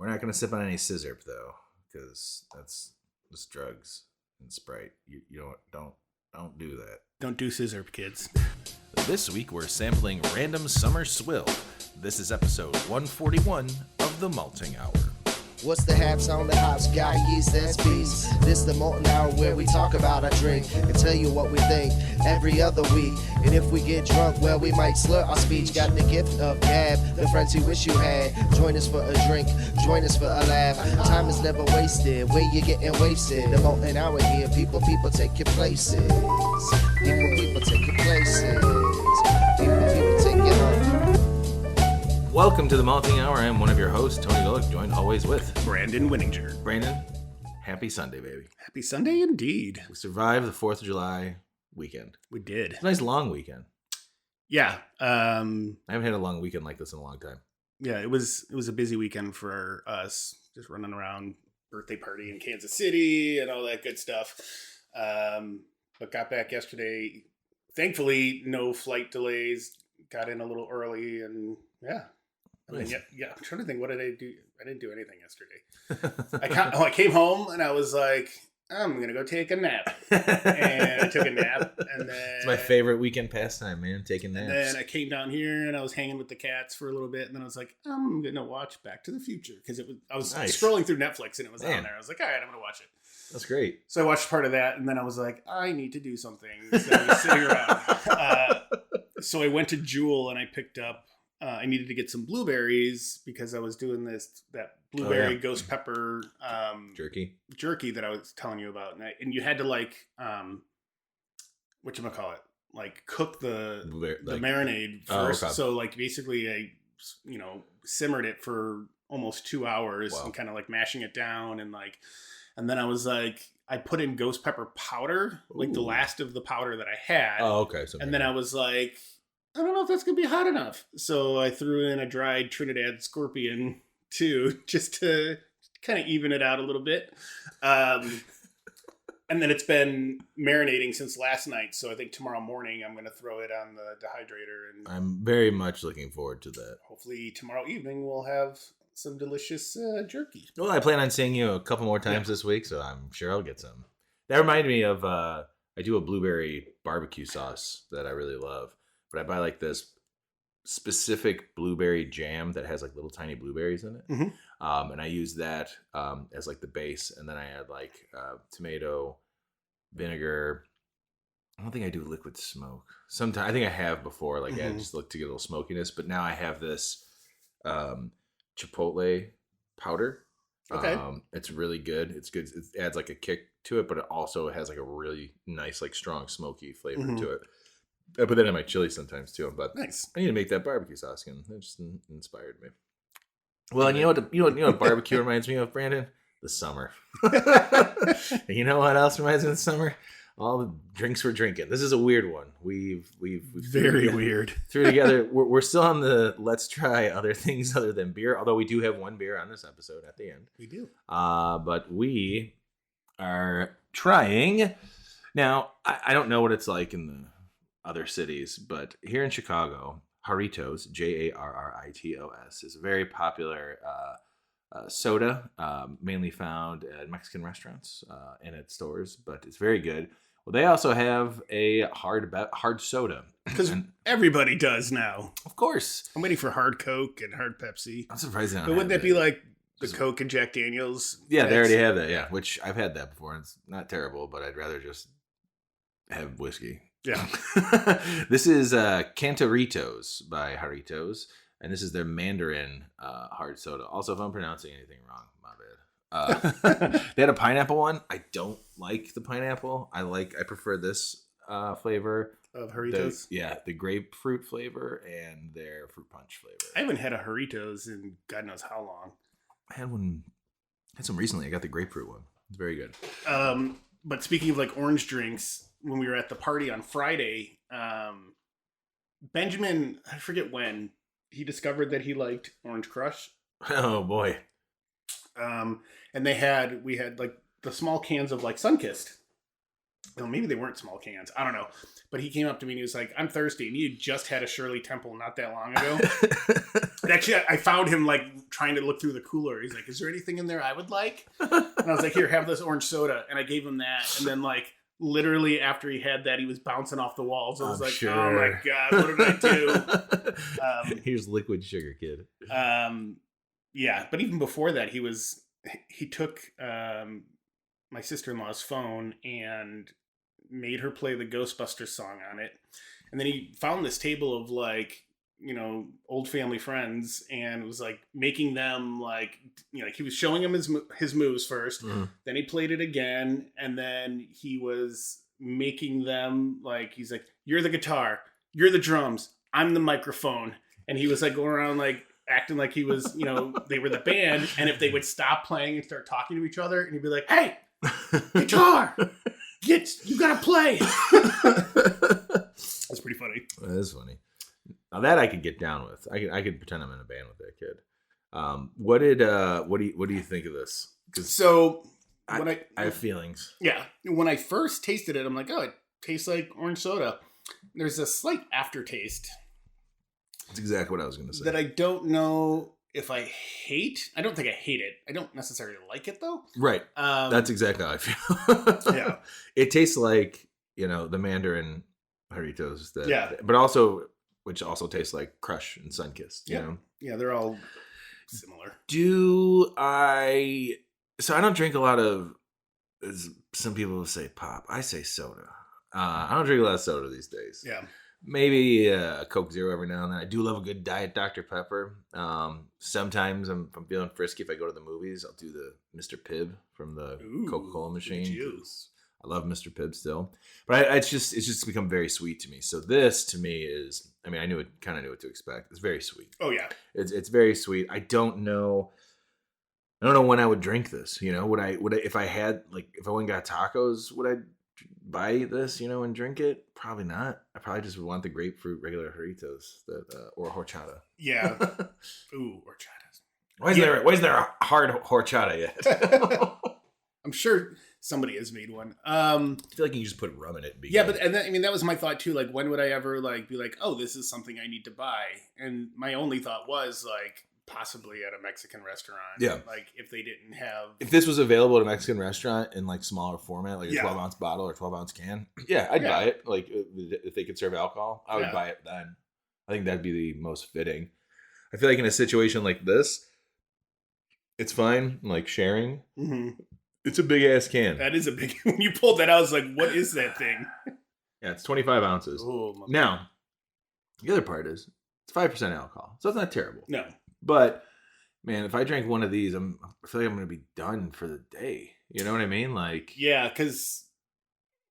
We're not going to sip on any scissor, though, because that's just drugs and Sprite. You don't do that. Don't do scissor, kids. This week, we're sampling Random Summer Swill. This is episode 141 of The Malting Hour. What's the haps on the hops? Got yeast and beats. This the Molten Hour where we talk about our drink and tell you what we think every other week. And if we get drunk, well, we might slur our speech. Got the gift of gab, the friends you wish you had. Join us for a drink, join us for a laugh. Time is never wasted, where you getting wasted. The Molten Hour here, people take your places. People take your places. People take your home. Welcome to The Malting Hour. I'm one of your hosts, Tony Golick, joined always with Brandon Winninger. Brandon. Happy Sunday, baby. Happy Sunday indeed. We survived the 4th of July weekend. We did. It's a nice long weekend. Yeah. I haven't had a long weekend like this in a long time. Yeah, it was a busy weekend for us, just running around, birthday party in Kansas City and all that good stuff. But got back yesterday. Thankfully, no flight delays. Got in a little early and yeah. Nice. Yeah, I'm trying to think, what did I do? I didn't do anything yesterday. I came home and I was like, I'm going to go take a nap. And I took a nap. And then It's my favorite weekend pastime, man, taking naps. And then I came down here and I was hanging with the cats for a little bit. And then I was like, I'm going to watch Back to the Future. Because I was Nice. scrolling through Netflix and it was Man. on there. I was like, all right, I'm going to watch it. That's great. So I watched part of that. And then I was like, I need to do something. So I was sitting around. So I went to Jewel and I picked up, I needed to get some blueberries because I was doing that blueberry ghost pepper jerky that I was telling you about. And you had to whatchamacallit, cook the marinade first. Oh, okay. So basically I, simmered it for almost 2 hours. Wow. And kind of mashing it down and then I was I put in ghost pepper powder, the last of the powder that I had. Oh, okay. So and then I was like, I don't know if that's going to be hot enough. So I threw in a dried Trinidad Scorpion too, just to kind of even it out a little bit. And then it's been marinating since last night. So I think tomorrow morning I'm going to throw it on the dehydrator. And I'm very much looking forward to that. hopefully tomorrow evening we'll have some delicious jerky. Well, I plan on seeing you a couple more times this week, so I'm sure I'll get some. That reminded me of, I do a blueberry barbecue sauce that I really love. But I buy this specific blueberry jam that has little tiny blueberries in it. Mm-hmm. And I use that as the base. And then I add tomato, vinegar. I don't think I do liquid smoke. Sometimes I think I have before. I just look to get a little smokiness. But now I have this chipotle powder. Okay. It's really good. It's good. It adds a kick to it, but it also has a really nice, strong, smoky flavor to it. I put that in my chili sometimes too, but Nice. I need to make that barbecue sauce again. That just inspired me. Well, and you know what barbecue reminds me of, Brandon? The summer. You know what else reminds me of the summer? All the drinks we're drinking. This is a weird one. We've Very weird. threw together. We're still on the let's try other things other than beer. Although we do have one beer on this episode at the end. We do. But we are trying now. I don't know what it's like in the other cities, but here in Chicago, Jarritos, Jarritos, is a very popular soda, mainly found at Mexican restaurants and at stores, but it's very good. Well, they also have a hard soda. Because everybody does now. Of course. I'm waiting for hard Coke and hard Pepsi. I'm surprised they don't But wouldn't have that be the Coke and Jack Daniels? Yeah, they already have that, yeah, which I've had that before. It's not terrible, but I'd rather just have whiskey. Yeah. This is Cantaritos by Jarritos, and this is their Mandarin hard soda. Also, if I'm pronouncing anything wrong, my bad. They had a pineapple one. I don't like the pineapple. I prefer this flavor Of Jarritos? the grapefruit flavor and their fruit punch flavor. I haven't had a Jarritos in God knows how long. I had some recently. I got the grapefruit one. It's very good. But speaking of orange drinks, when we were at the party on Friday, Benjamin, I forget when, he discovered that he liked Orange Crush. Oh boy. And we had the small cans of Sunkist. Well, maybe they weren't small cans. I don't know. But he came up to me and he was like, I'm thirsty. And he had just had a Shirley Temple not that long ago. And actually, I found him like trying to look through the cooler. He's like, is there anything in there I would like? And I was like, here, have this orange soda. And I gave him that. And then like literally after he had that, he was bouncing off the walls. I was like, sure. oh my God, what did I do? Here's liquid sugar, kid. Yeah. But even before that, he took my sister-in-law's phone and made her play the Ghostbusters song on it. And then he found this table of like, you know, old family friends and was like making them like, you know, like he was showing them his moves first. Mm-hmm. Then he played it again. And then he was making them like, he's like, you're the guitar, you're the drums, I'm the microphone. And he was like going around like acting like he was, you know, they were the band. And if they would stop playing and start talking to each other, and he'd be like, hey, guitar, you gotta play. That's pretty funny. That is funny. Now that I could get down with. I could pretend I'm in a band with that kid. What do you think of this? So I have feelings. Yeah, when I first tasted it, I'm like, oh, it tastes like orange soda. There's a slight aftertaste. That's exactly what I was going to say. That I don't know if I hate. I don't think I hate it. I don't necessarily like it though. Right. That's exactly how I feel. Yeah. It tastes like, you know, the Mandarin Jarritos. Yeah. But also, which also tastes like Crush and Sunkist. You know? Yeah, they're all similar. So I don't drink a lot of, as some people will say pop. I say soda. I don't drink a lot of soda these days. Yeah. Maybe a Coke Zero every now and then. I do love a good Diet Dr. Pepper. Sometimes if I'm feeling frisky, if I go to the movies, I'll do the Mr. Pibb from the Coca-Cola machine. I love Mr. Pibb still. But it's just become very sweet to me. So this, to me, is, I mean, I kind of knew what to expect. It's very sweet. Oh, yeah. It's very sweet. I don't know when I would drink this. You know, would I if I had, like, if I went and got tacos, would I buy this, you know, and drink it? Probably not. I probably just would want the grapefruit regular Jarritos or horchata. Yeah. Ooh, horchatas. Why is there a hard horchata yet? I'm sure somebody has made one. I feel like you can just put rum in it. Yeah, but I mean, that was my thought too. Like, when would I ever like be like, oh, this is something I need to buy? And my only thought was like, possibly at a Mexican restaurant. Yeah. Like if they didn't have. If this was available at a Mexican restaurant in like smaller format, like a 12-ounce bottle or 12-ounce can, I'd buy it. Like if they could serve alcohol, I would buy it then. I think that'd be the most fitting. I feel like in a situation like this, it's fine, like sharing. Mm-hmm. It's a big ass can. That is a big. When you pulled that out, I was like, "What is that thing?" Yeah, it's 25 ounces. Oh, now, the other part is it's 5% alcohol, so it's not terrible. No, but man, if I drank one of these, I feel like I'm going to be done for the day. You know what I mean? Like, yeah, because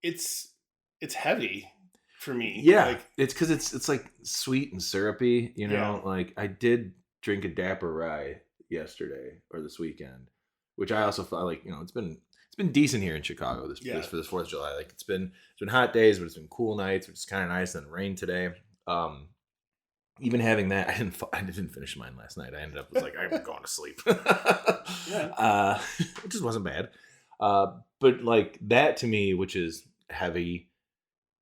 it's heavy for me. Yeah, like, it's because it's like sweet and syrupy. You know, like I did drink a Dapper Rye yesterday or this weekend, which I also felt like, you know, it's been decent here in Chicago this for this 4th of July. Like it's been hot days, but it's been cool nights, which is kind of nice. And rain today. Even having that, I didn't finish mine last night. I ended up like I'm going to sleep. It just wasn't bad. But like that to me, which is heavy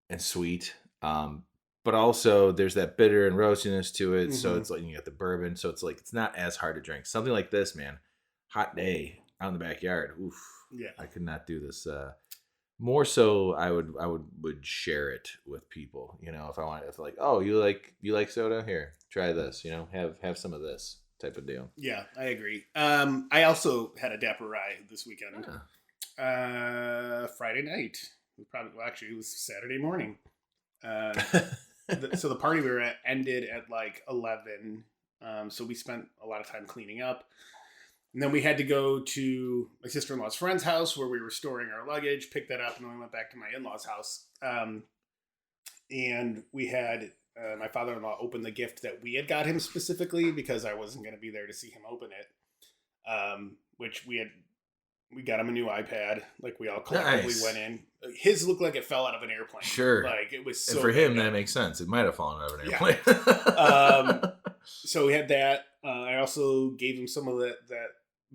and sweet, but also there's that bitter and roastiness to it. Mm-hmm. So it's like you got the bourbon. So it's like it's not as hard to drink. Something like this, man. Hot day out in the backyard. Oof. Yeah. I could not do this. More so, I would share it with people. You know, if like, oh, you like soda? Here, try this. You know, have some of this type of deal. Yeah, I agree. I also had a Dapper Rye this weekend. Friday night. It was Saturday morning. So the party we were at ended at like 11. So we spent a lot of time cleaning up. And then we had to go to my sister-in-law's friend's house where we were storing our luggage, pick that up, and then we went back to my in-law's house. And we had my father-in-law open the gift that we had got him specifically because I wasn't going to be there to see him open it. Which we got him a new iPad. Like we all collectively went in. His looked like it fell out of an airplane. Sure. Like it was so. And for him, that makes sense. It might have fallen out of an airplane. Yeah. So we had that. I also gave him some of that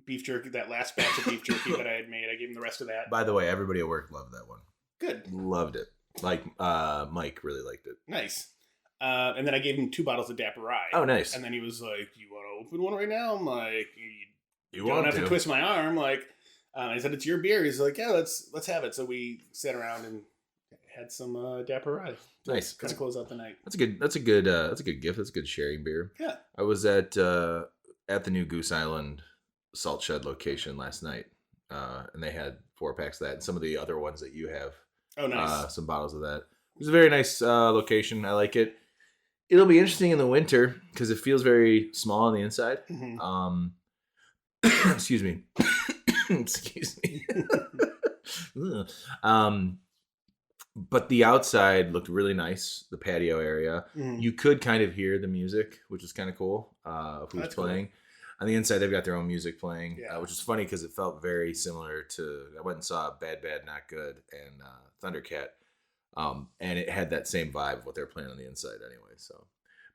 beef jerky, that last batch of beef jerky that I had made. I gave him the rest of that. By the way, everybody at work loved that one. Good. Loved it. Like Mike really liked it. Nice. And then I gave him 2 bottles of Dapper Rye. Oh, nice. And then he was like, "You want to open one right now?" I'm like, You don't want have to twist my arm. Like, I said, "It's your beer." He's like, "Yeah, let's have it." So we sat around and had some Dapper Rye. Nice. Kind of close out the night. That's a good gift. That's a good sharing beer. Yeah. I was at the new Goose Island Salt Shed location last night, and they had 4-packs of that and some of the other ones that you have. Oh, nice. Some bottles of that. It was a very nice location. I like it. It'll be interesting in the winter because it feels very small on the inside. Mm-hmm. Excuse me. Excuse me. But the outside looked really nice. The patio area. Mm-hmm. You could kind of hear the music, which is kind of cool. Who's That's playing? Cool. On the inside, they've got their own music playing, yeah. Which is funny because it felt very similar to. I went and saw Bad Bad Not Good and Thundercat, and it had that same vibe of what they're playing on the inside anyway. So,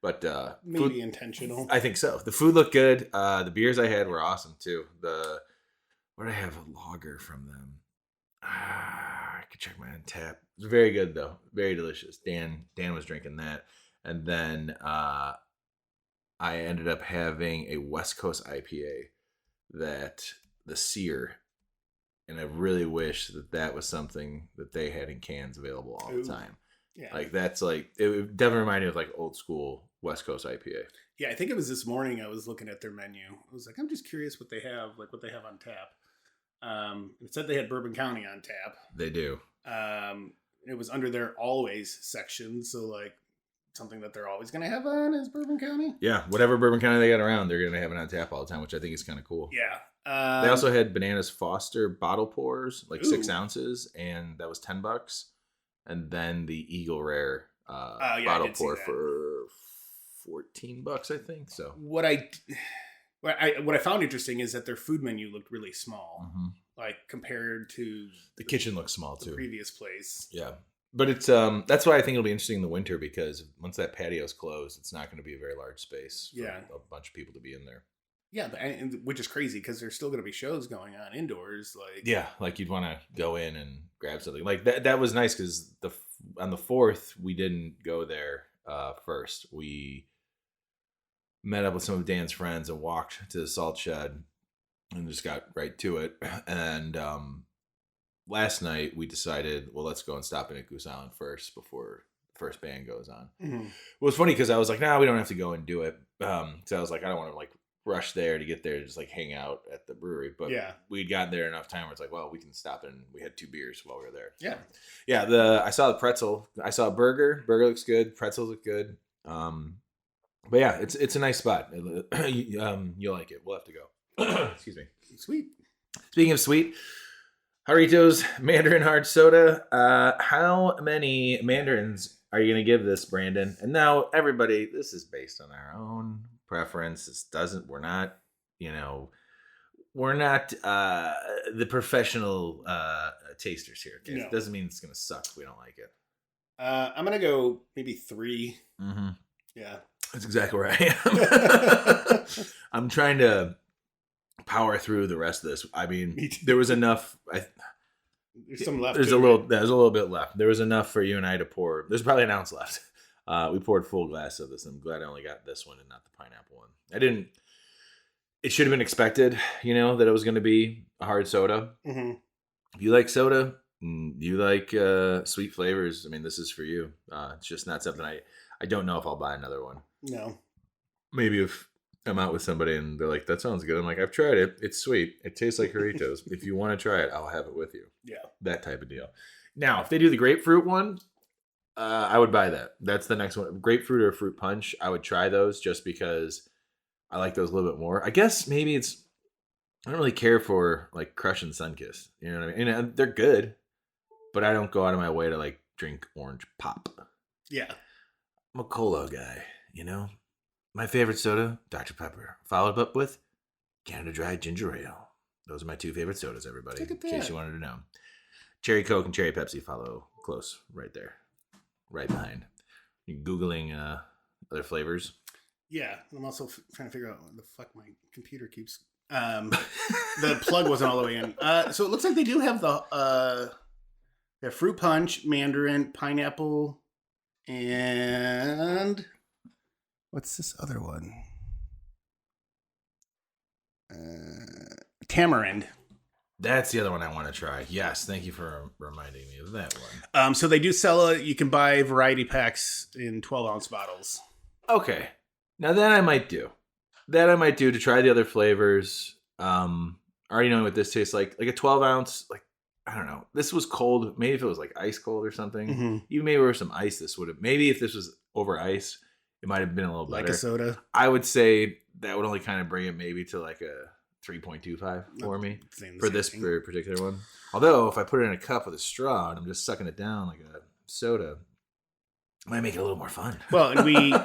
but maybe food, intentional. I think so. The food looked good. The beers I had were awesome too. What did I have? A lager from them. I could check my tap. It was very good though. Very delicious. Dan was drinking that, and then I ended up having a West Coast IPA that the Sear, and I really wish that was something that they had in cans available all the time. Yeah. Like that's like it definitely reminded me of like old school West Coast IPA. Yeah, I think it was this morning I was looking at their menu. I was like, I'm just curious what they have on tap. It said they had Bourbon County on tap. They do. It was under their always section, so like something that they're always going to have on is Bourbon County. Yeah, whatever Bourbon County they got around, they're going to have it on tap all the time, which I think is kind of cool. Yeah. They also had Bananas Foster bottle pours, like 6 Ooh. ounces, and that was $10. And then the Eagle Rare yeah, bottle pour for $14, I think. So what I found interesting is that their food menu looked really small, like compared to the kitchen looks small too. Previous place. Yeah. But it's that's why I think it'll be interesting in the winter because once that patio's closed, it's not going to be a very large space for a bunch of people to be in there. Yeah, and which is crazy because there's still going to be shows going on indoors. Like you'd want to go in and grab something like that. That was nice because on the 4th we didn't go there first. We met up with some of Dan's friends and walked to the Salt Shed and just got right to it. And last night we decided, well, let's go and stop in at Goose Island first before the first band goes on. Mm-hmm. It was funny because I was like, nah, we don't have to go and do it. So I was like, I don't want to like rush there to get there to just like hang out at the brewery. But we'd gotten there enough time where it's like, well, we can stop and we had 2 beers while we were there. Yeah. Yeah. I saw the pretzel. I saw a burger. Burger looks good. Pretzels look good. But yeah, it's a nice spot. You'll like it. We'll have to go. Excuse me. Sweet. Speaking of sweet, Jarritos Mandarin hard soda. How many mandarins are you going to give this, Brandon? And now everybody, this is based on our own preference. We're not the professional tasters here. Okay? No. It doesn't mean it's going to suck if we don't like it. I'm going to go maybe 3. Mm-hmm. Yeah. That's exactly where I am. I'm trying to power through the rest of this. I mean, there was enough. There's some left. There's a little bit left. There was enough for you and I to pour. There's probably an ounce left. We poured full glass of this. I'm glad I only got this one and not the pineapple one. It should have been expected, that it was going to be a hard soda. Mm-hmm. If you like soda, you like sweet flavors, I mean, this is for you. It's just not something I don't know if I'll buy another one. No. Maybe if I'm out with somebody and they're like, that sounds good. I'm like, I've tried it. It's sweet. It tastes like Jarritos. If you want to try it, I'll have it with you. Yeah. That type of deal. Now, if they do the grapefruit one, I would buy that. That's the next one. Grapefruit or fruit punch. I would try those just because I like those a little bit more. I guess maybe I don't really care for like Crush and Sunkist. You know what I mean? And they're good, but I don't go out of my way to like drink orange pop. Yeah. I'm a cola guy, My favorite soda, Dr. Pepper, followed up with Canada Dry Ginger Ale. Those are my 2 favorite sodas, everybody, in case you wanted to know. Cherry Coke and Cherry Pepsi follow close right there, right behind. You're Googling other flavors. Yeah, I'm also trying to figure out what the fuck my computer keeps. The plug wasn't all the way in. So it looks like they do have the We have fruit punch, mandarin, pineapple, and what's this other one? Tamarind. That's the other one I want to try. Yes, thank you for reminding me of that one. So they do sell it. You can buy variety packs in 12-ounce bottles. Okay, now that I might do. That I might do to try the other flavors. Already knowing what this tastes like a 12-ounce. Like I don't know. This was cold. Maybe if it was like ice cold or something. Mm-hmm. Even maybe with some ice, this would have. Maybe if this was over ice, it might have been a little better. Like a soda. I would say that would only kind of bring it maybe to like a 3.25 for me for this particular one. Although if I put it in a cup with a straw and I'm just sucking it down like a soda, it might make it a little more fun. Well, and we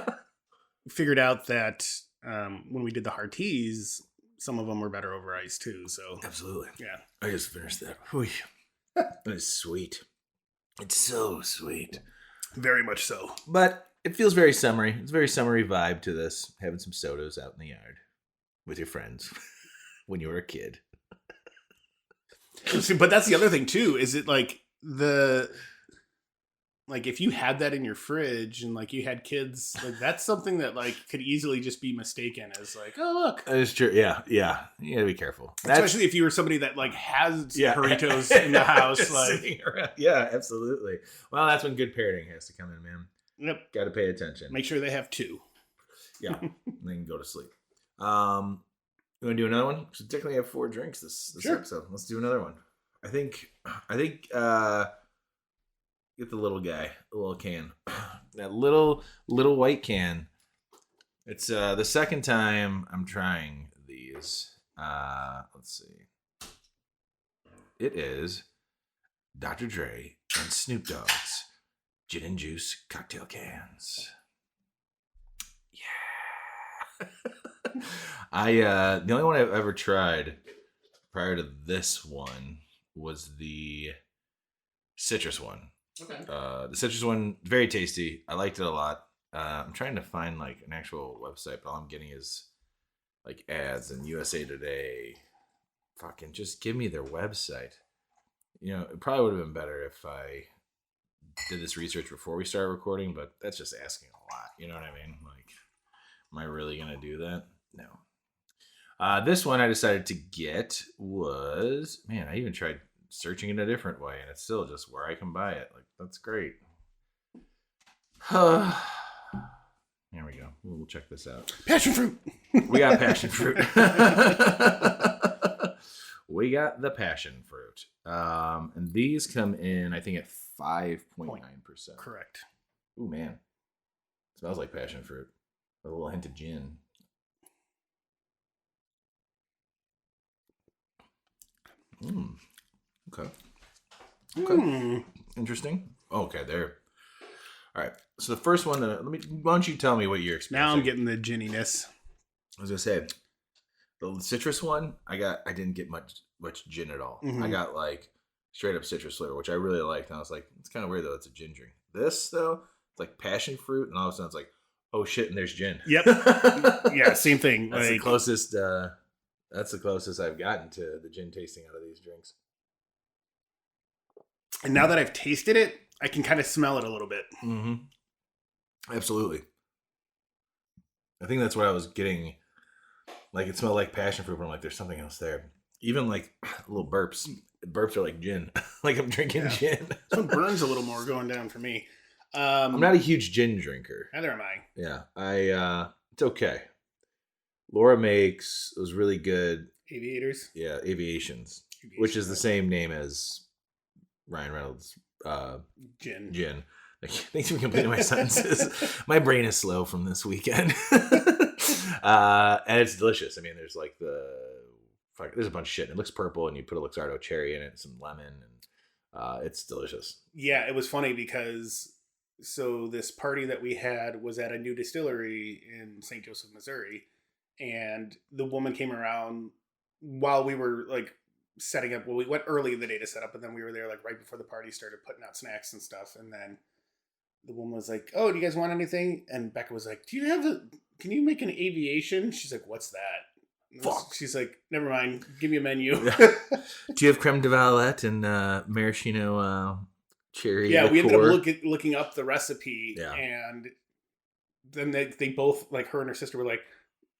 figured out that when we did the hard teas, some of them were better over ice too. So absolutely, yeah. I just finished that. That is sweet. It's so sweet, very much so. But it feels very summery. It's a very summery vibe to this. Having some sodas out in the yard with your friends. When you were a kid. But that's the other thing too, is it like if you had that in your fridge and like you had kids, like that's something that like could easily just be mistaken as like, oh look. That is true. Yeah. You gotta be careful. Especially if you were somebody that like has Jarritos in the house. Like yeah, absolutely. Well, that's when good parenting has to come in, man. Yep. Gotta pay attention. Make sure they have two. Yeah. And then go to sleep. You want to do another one? So technically I have 4 drinks this sure. episode. Let's do another one. I think get the little guy, the little can. That little white can. It's the second time I'm trying these. Let's see. It is Dr. Dre and Snoop Dogg's gin and juice cocktail cans. Yeah. The only one I've ever tried prior to this one was the citrus one. Okay. The citrus one, very tasty. I liked it a lot. I'm trying to find like an actual website, but all I'm getting is like ads and USA Today. Fucking just give me their website. You know, it probably would have been better if I did this research before we started recording, but that's just asking a lot. You know what I mean? Like, am I really gonna do that? No. This one I decided to get was, man, I even tried searching in a different way, and it's still just where I can buy it. Like, that's great. Here we go. We'll check this out. Passion fruit. We got passion fruit. We got the passion fruit. And these come in, I think, at 5.9%. Correct. Ooh, man. Smells like passion fruit. A little hint of gin. Okay. Interesting. Okay, there. All right. So the first one, why don't you tell me what you're experiencing? Now I'm getting the ginniness. I was gonna say, the citrus one, I didn't get much gin at all. Mm-hmm. I got like straight up citrus flavor, which I really liked. And I was like, it's kind of weird though. It's a gin drink. This though, it's like passion fruit, and all of a sudden it's like, oh shit, and there's gin. Yep. Yeah, same thing. That's the closest. That's the closest I've gotten to the gin tasting out of these drinks. And now that I've tasted it, I can kind of smell it a little bit. Mm-hmm. Absolutely. I think that's what I was getting. Like, it smelled like passion fruit, but I'm like, there's something else there. Even like little burps. Burps are like gin. Like I'm drinking gin. So it burns a little more going down for me. I'm not a huge gin drinker. Neither am I. Yeah. It's okay. Laura makes those really good Aviators. Yeah, Aviations, which is the same name as Ryan Reynolds' gin. Thanks for completing my sentences. My brain is slow from this weekend. And it's delicious. I mean, there's like there's a bunch of shit. It looks purple, and you put a Luxardo cherry in it, some lemon, and it's delicious. Yeah, it was funny because this party that we had was at a new distillery in St. Joseph, Missouri, and the woman came around while we were like setting up. Well, we went early in the day to set up, and then we were there like right before the party started, putting out snacks and stuff. And then the woman was like, "Oh, do you guys want anything?" And Becca was like, can you make an aviation? She's like, "What's that?" Fuck. She's like, "Never mind. Give me a menu." Do you have creme de violette and maraschino cherry. Yeah, we ended up liqueur. looking up the recipe, Yeah. and then they both, like, her and her sister were like,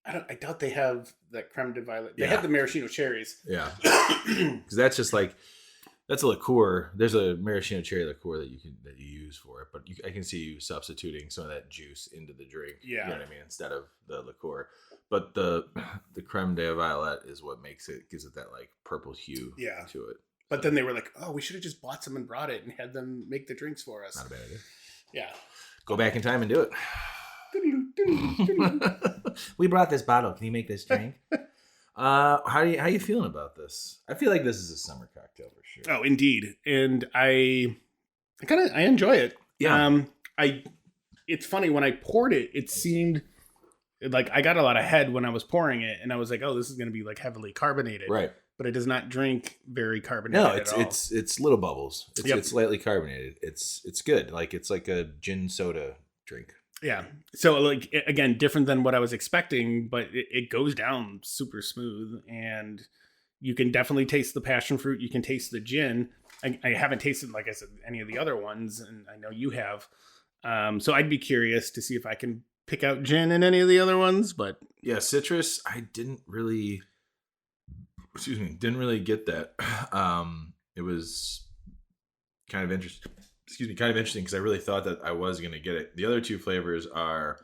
I doubt they have that creme de violet. They Yeah. have the maraschino cherries. Yeah, because that's just like that's a liqueur. There's a maraschino cherry liqueur that you use for it, but I can see you substituting some of that juice into the drink. Yeah. You know what I mean, instead of the liqueur. But the creme de violet is what gives it that like purple hue. Yeah. To it. But then they were like, oh, we should have just bought some and brought it and had them make the drinks for us. Not a bad idea. Yeah. Go back in time and do it. We brought this bottle. Can you make this drink? How you feeling about this? I feel like this is a summer cocktail for sure. Oh, indeed. And I enjoy it. Yeah. It's funny, when I poured it, it seemed like I got a lot of head when I was pouring it, and I was like, oh, this is going to be like heavily carbonated. Right. But it does not drink very carbonated at all. it's little bubbles. It's slightly carbonated. It's good. Like it's like a gin soda drink. Yeah. So, like, again, different than what I was expecting, but it goes down super smooth, and you can definitely taste the passion fruit. You can taste the gin. I haven't tasted, like I said, any of the other ones, and I know you have. So I'd be curious to see if I can pick out gin in any of the other ones, but yeah, citrus, I didn't really get that. It was kind of interesting. Kind of interesting because I really thought that I was going to get it. The other two flavors are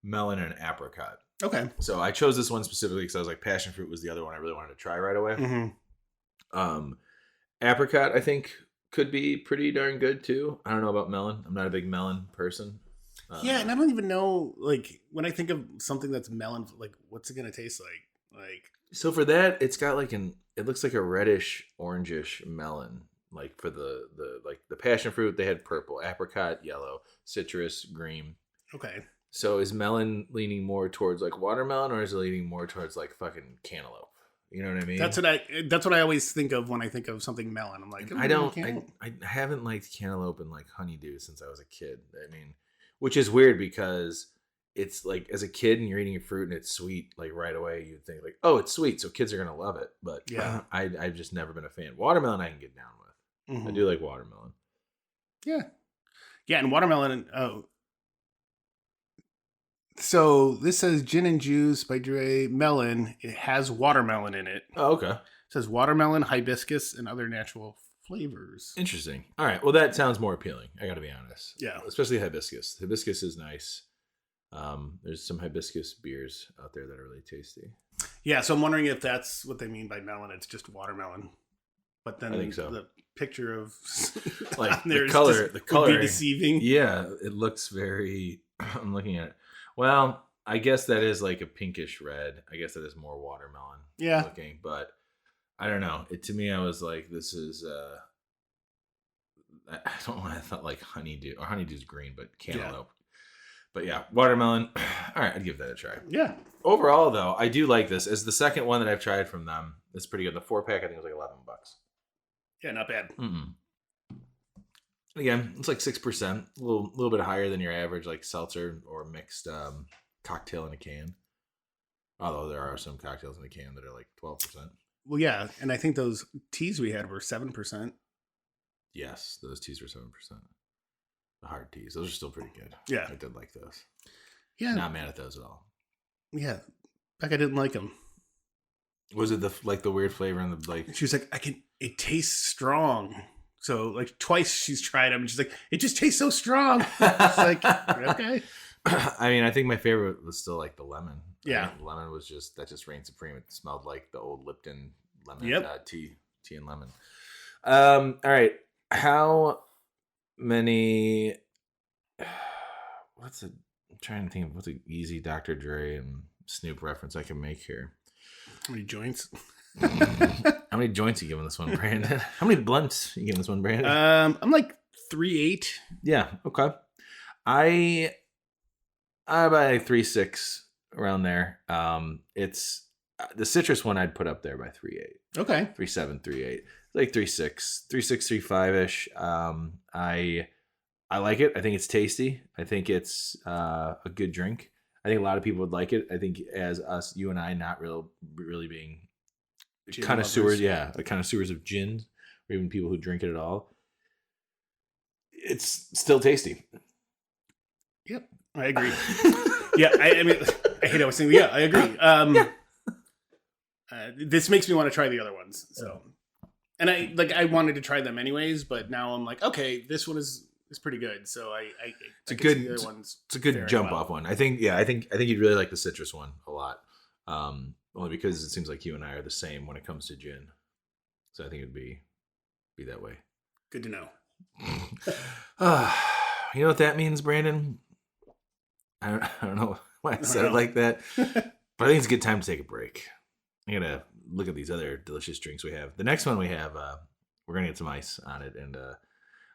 melon and apricot. okay. So I chose this one specifically because I was like, passion fruit was the other one I really wanted to try right away. Mm-hmm. Apricot, I think, could be pretty darn good too. I don't know about melon. I'm not a big melon person. Yeah, and I don't even know, like, when I think of something that's melon, like, what's it going to taste like? So for that, it's got like it looks like a reddish, orangish melon. Like for the passion fruit, they had purple, apricot, yellow, citrus, green. Okay. So is melon leaning more towards like watermelon, or is it leaning more towards like fucking cantaloupe? You know what I mean? That's what I always think of when I think of something melon. I'm like, I haven't liked cantaloupe and like honeydew since I was a kid. I mean, which is weird because it's like as a kid and you're eating a fruit and it's sweet, like right away you'd think like, oh, it's sweet, so kids are gonna love it. But yeah, I've just never been a fan. Watermelon I can get down with. Mm-hmm. I do like watermelon. Yeah, and watermelon. Oh, so this says gin and juice by Dre Melon. It has watermelon in it. Oh, okay. It says watermelon, hibiscus, and other natural flavors. Interesting. All right. Well, that sounds more appealing. I got to be honest. Yeah. Especially hibiscus. Hibiscus is nice. There's some hibiscus beers out there that are really tasty. Yeah. So I'm wondering if that's what they mean by melon. It's just watermelon. But then I think so. The picture of like the color would be deceiving. Yeah, it looks very. I'm looking at it. Well, I guess that is like a pinkish red. I guess that is more watermelon. Yeah. Looking, but I don't know. To me, I was like, this is. I don't know. I thought like honeydew or honeydew's green, but cantaloupe. Yeah. But yeah, watermelon. All right, I'd give that a try. Yeah. Overall, though, I do like this. As the second one that I've tried from them, it's pretty good. The 4-pack, I think, was like $11. Yeah, not bad. Again, it's like 6%, a little bit higher than your average like seltzer or mixed cocktail in a can. Although there are some cocktails in a can that are like 12%. Well, yeah, and I think those teas we had were 7%. Yes, those teas were 7%. The hard teas, those are still pretty good. Yeah, I did like those. Yeah, not mad at those at all. Yeah, Becca didn't like them. Was it the weird flavor in the like? She was like, it tastes strong. So like twice she's tried them and she's like, it just tastes so strong. It's like, okay. I mean, I think my favorite was still like the lemon. Yeah. Lemon was just reigned supreme. It smelled like the old Lipton lemon tea and lemon. All right. How many, I'm trying to think of what's an easy Dr. Dre and Snoop reference I can make here. How many joints? How many joints are you giving this one, Brandon? How many blunts are you giving this one, Brandon? I'm like 3.8. Yeah, okay. I buy 3.6 around there. It's the citrus one I'd put up there by 3.8. Okay. 3.7, 3.8. Like 3.6, 3.5-ish. I like it. I think it's tasty. I think it's a good drink. I think a lot of people would like it. I think as us, you and I, not really being Gin connoisseurs, lovers. connoisseurs of gin, or even people who drink it at all. it's still tasty. Yep, I agree. Yeah, I mean, I hate always saying, yeah, I agree. This makes me want to try the other ones. So, and I wanted to try them anyways, but now I'm like, okay, this one is pretty good. So it's a good jump off one. I think you'd really like the citrus one a lot. Only because it seems like you and I are the same when it comes to gin. So I think it'd be that way. Good to know. You know what that means, Brandon? I don't know why I said it like that, but I think it's a good time to take a break. I'm gonna look at these other delicious drinks we have. The next one we have, we're gonna get some ice on it, and I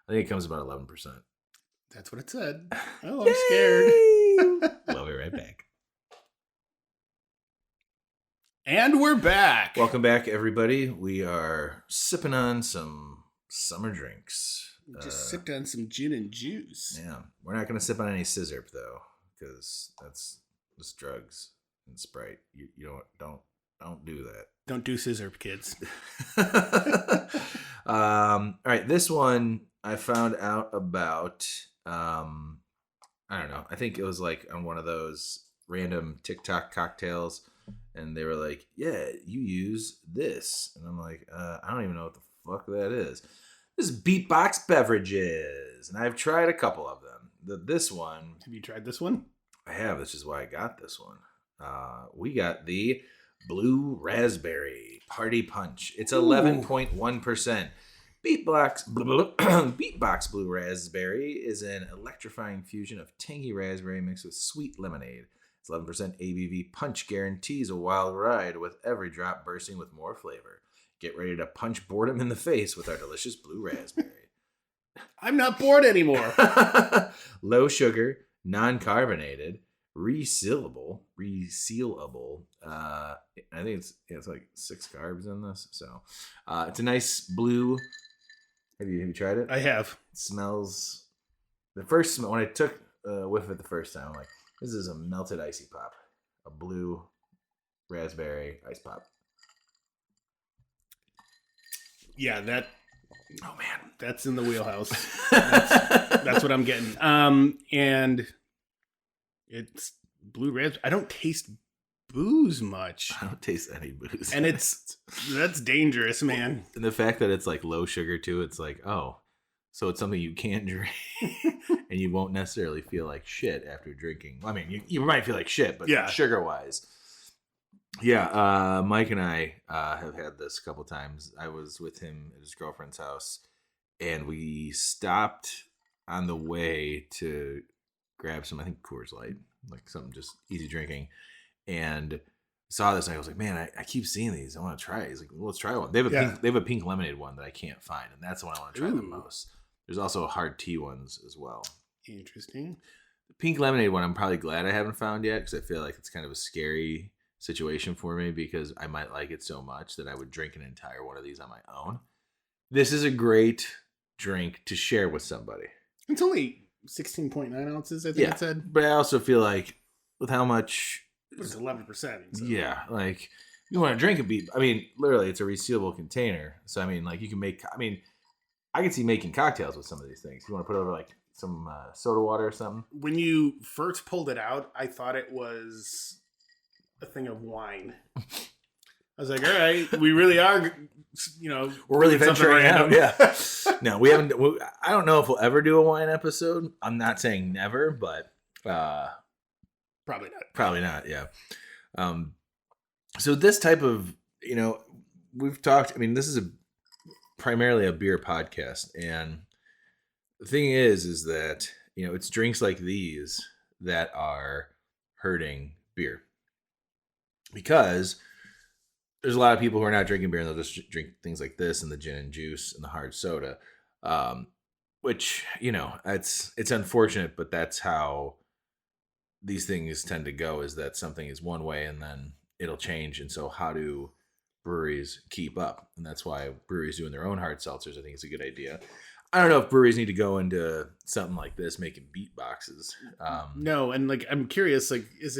think it comes about 11%. That's what it said. Oh, I'm scared. We'll be right back. And we're back. Welcome back, everybody. We are sipping on some summer drinks. Just sipped on some gin and juice. Yeah, we're not gonna sip on any scissor though, because that's just drugs and Sprite. You don't do that. Don't do scissor, kids. All right, this one I found out about. I don't know. I think it was like on one of those random TikTok cocktails, and they were like, "Yeah, you use this," and I'm like, "I don't even know what the fuck that is." This is Beatbox Beverages, and I've tried a couple of them. This one. Have you tried this one? I have. This is why I got this one. We got the Blue Razzberry Party Punch. It's 11.1%. Beatbox Blue Razzberry is an electrifying fusion of tangy raspberry mixed with sweet lemonade. Its 11% ABV punch guarantees a wild ride with every drop bursting with more flavor. Get ready to punch boredom in the face with our delicious Blue Razzberry. I'm not bored anymore. Low sugar, non-carbonated, resealable. I think it's like 6 carbs in this. So it's a nice blue. Have you tried it? I have. It smells. The first smell when I took a whiff of it the first time, I'm like, this is a melted icy pop, a blue raspberry ice pop. Yeah, that. Oh man, that's in the wheelhouse. That's what I'm getting. And it's blue raspberry. I don't taste booze much. I don't taste any booze, and that's dangerous, man. And the fact that it's like low sugar too, it's like, oh, so it's something you can't drink, and you won't necessarily feel like shit after drinking. I mean, you might feel like shit, but yeah, sugar wise. Yeah, Mike and I have had this a couple times. I was with him at his girlfriend's house, and we stopped on the way to grab some, I think, Coors Light, like something just easy drinking, and saw this, and I was like, man, I keep seeing these. I want to try it. He's like, well, let's try one. They have a pink lemonade one that I can't find, and that's the one I want to try the most. There's also hard tea ones as well. Interesting. The pink lemonade one, I'm probably glad I haven't found yet, because I feel like it's kind of a scary situation for me, because I might like it so much that I would drink an entire one of these on my own. This is a great drink to share with somebody. It's only 16.9 ounces, I think it said. But I also feel like with how much... It's 11%. So. Yeah, like you want to drink literally it's a resealable container. So I mean, like you can make, I can see making cocktails with some of these things. You want to put over like some soda water or something. When you first pulled it out, I thought it was a thing of wine. I was like, all right, we really are, we're really venturing out. Yeah. No, we haven't. I don't know if we'll ever do a wine episode. I'm not saying never, but Probably not. Yeah. So this type of, we've talked. This is primarily a beer podcast, and the thing is that it's drinks like these that are hurting beer, because there's a lot of people who are not drinking beer and they'll just drink things like this and the gin and juice and the hard soda, which it's unfortunate, but that's how these things tend to go, is that something is one way and then it'll change. And so how do breweries keep up? And that's why breweries doing their own hard seltzers, I think, is a good idea. I don't know if breweries need to go into something like this, making beatboxes. No. And I'm curious, is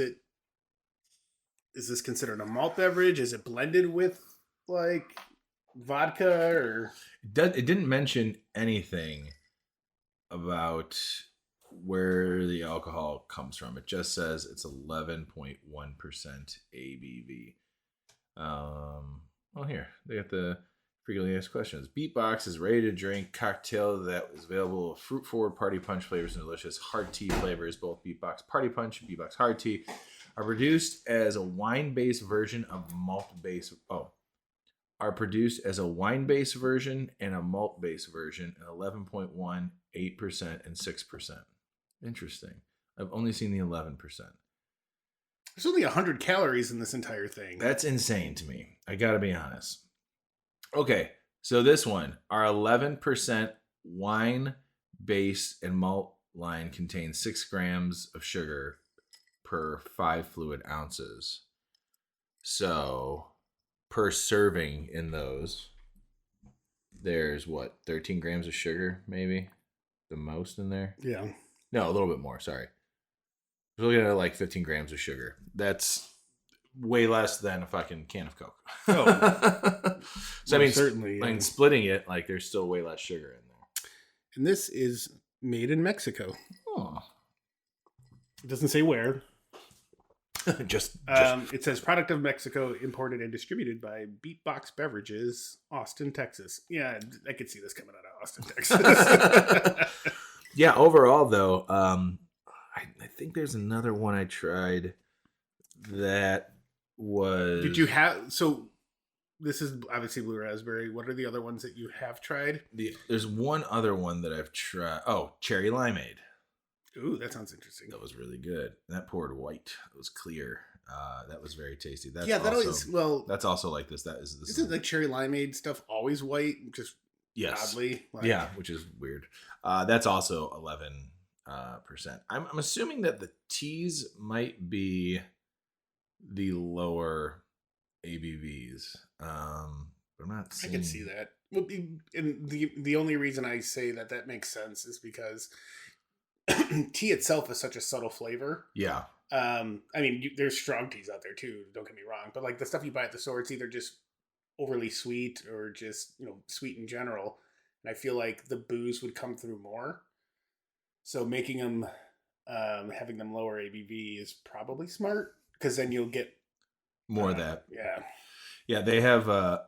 this considered a malt beverage? Is it blended with vodka or? It didn't mention anything about where the alcohol comes from. It just says it's 11.1% ABV. Well, here they got the frequently asked questions. Beatbox is ready to drink cocktail that is available with fruit forward party punch flavors and delicious hard tea flavors. Both Beatbox Party Punch and Beatbox Hard Tea are produced as a wine-based version of malt-based. Are produced as a wine-based version and a malt-based version at 11.1, 8%, and 6%. Interesting. I've only seen the 11%. There's only 100 calories in this entire thing. That's insane to me. I gotta be honest. Okay, so this one, our 11% wine base and malt line contains 6 grams of sugar per 5 fluid ounces. So per serving in those, there's 13 grams of sugar, maybe the most in there. Yeah. No, a little bit more. Sorry. We're looking at like 15 grams of sugar. That's way less than a fucking can of Coke. Oh. So I mean, certainly. and splitting it, like there's still way less sugar in there. And this is made in Mexico. Oh. It doesn't say where. just It says product of Mexico, imported and distributed by Beatbox Beverages, Austin, Texas. Yeah, I could see this coming out of Austin, Texas. Yeah, overall though, I think there's another one I tried that was. Did you have? So this is obviously blue raspberry. What are the other ones that you have tried? There's one other one that I've tried. Oh, cherry limeade. Ooh, that sounds interesting. That was really good. And that poured white. It was clear. That was very tasty. That's yeah, that also, always that's also like this. That is this. Isn't like cherry limeade stuff always white? Just yes, oddly. Yeah, which is weird. That's also 11%. I'm assuming that the teas might be the lower ABVs. But I'm not seeing... I can see that. Well, and the only reason I say that makes sense is because tea itself is such a subtle flavor. Yeah. I mean, there's strong teas out there too. Don't get me wrong, but like the stuff you buy at the store, it's either just overly sweet or just sweet in general. And I feel like the booze would come through more. So making them, having them lower ABV is probably smart because then you'll get more of that. Yeah. Yeah, they have a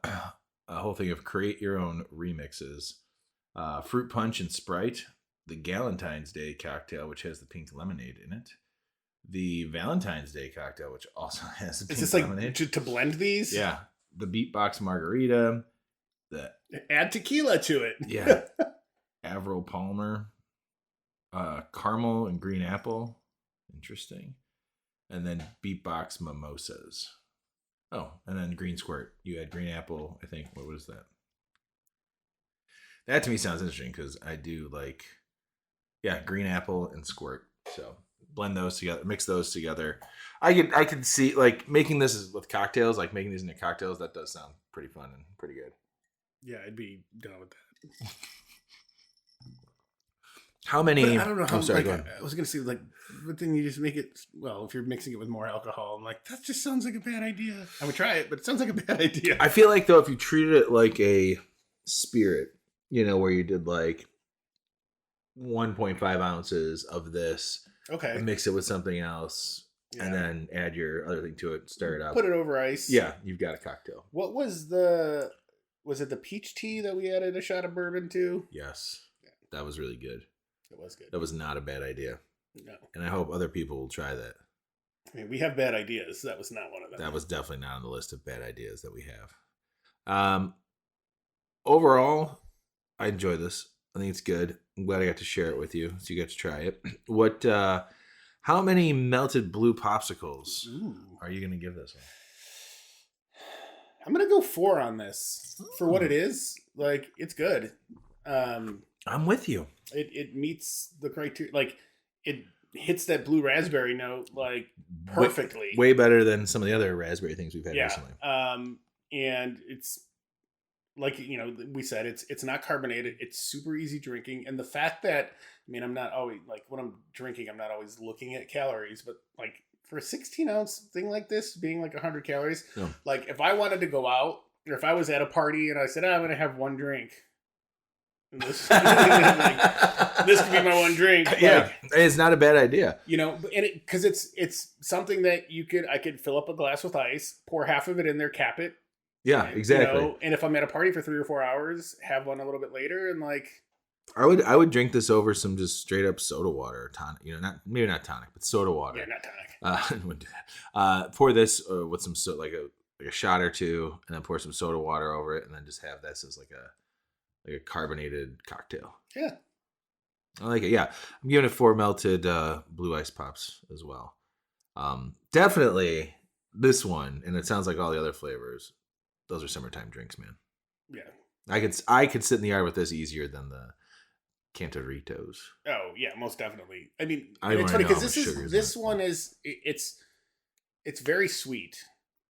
whole thing of create your own remixes. Fruit punch and Sprite. The Galentine's Day cocktail, which has the pink lemonade in it. The Valentine's Day cocktail, which also has the pink lemonade. Like to blend these? Yeah. The Beatbox Margarita. Add tequila to it. Yeah. Avril Palmer. Caramel and green apple. Interesting. And then Beatbox Mimosas. Oh, and then green squirt. You had green apple, I think. What was that? That to me sounds interesting because I do like, green apple and squirt. So blend those together, mix those together. I could see like making this with cocktails, like making these into cocktails. That does sound pretty fun and pretty good. Yeah, I'd be down with that. How many? But I don't know how. Sorry, I was gonna say but then you just make it. Well, if you're mixing it with more alcohol, I'm like, that just sounds like a bad idea. I would try it, but it sounds like a bad idea. I feel like though, if you treated it like a spirit, where you did like 1.5 ounces of this, okay, and mix it with something else, and then add your other thing to it, stir it up, put it over ice. Yeah, you've got a cocktail. What was it the peach tea that we added a shot of bourbon to? Yes, that was really good. It was good. That was not a bad idea. No. And I hope other people will try that. I mean, we have bad ideas. That was not one of them. That was definitely not on the list of bad ideas that we have. Overall, I enjoy this. I think it's good. I'm glad I got to share it with you, so you got to try it. How many melted blue popsicles are you going to give this one? I'm going to go 4 on this. For what it is, like, it's good. I'm with you. It meets the criteria. Like, it hits that blue raspberry note, like, perfectly. Way better than some of the other raspberry things we've had recently. And it's, like, we said, it's not carbonated. It's super easy drinking. And the fact that, I mean, I'm not always, like, when I'm drinking, I'm not always looking at calories. But, like, for a 16-ounce thing like this, being, like, 100 calories, like, if I wanted to go out, or if I was at a party and I said, I'm going to have one drink, And this, like, this could be my one drink. Yeah, Like, it's not a bad idea. you know, and because it's something that I could fill up a glass with ice, pour half of it in there, cap it. Yeah, exactly. You know, and if I'm at a party for 3 or 4 hours, have one a little bit later, and like. I would drink this over some just straight up soda water or tonic. You know, maybe not tonic, but soda water. Yeah, not tonic. Wouldn't do that. Pour this with some like a shot or two, and then pour some soda water over it, and then just have this as like a carbonated cocktail. Yeah, I like it. Yeah, I'm giving it 4 melted blue ice pops as well. Definitely this one, and it sounds like all the other flavors. Those are summertime drinks, man. yeah. I could sit in the yard with this easier than the Cantaritos. Oh yeah, most definitely. I mean, I it's wanna funny know because how much sugar is this in it. one is it's very sweet,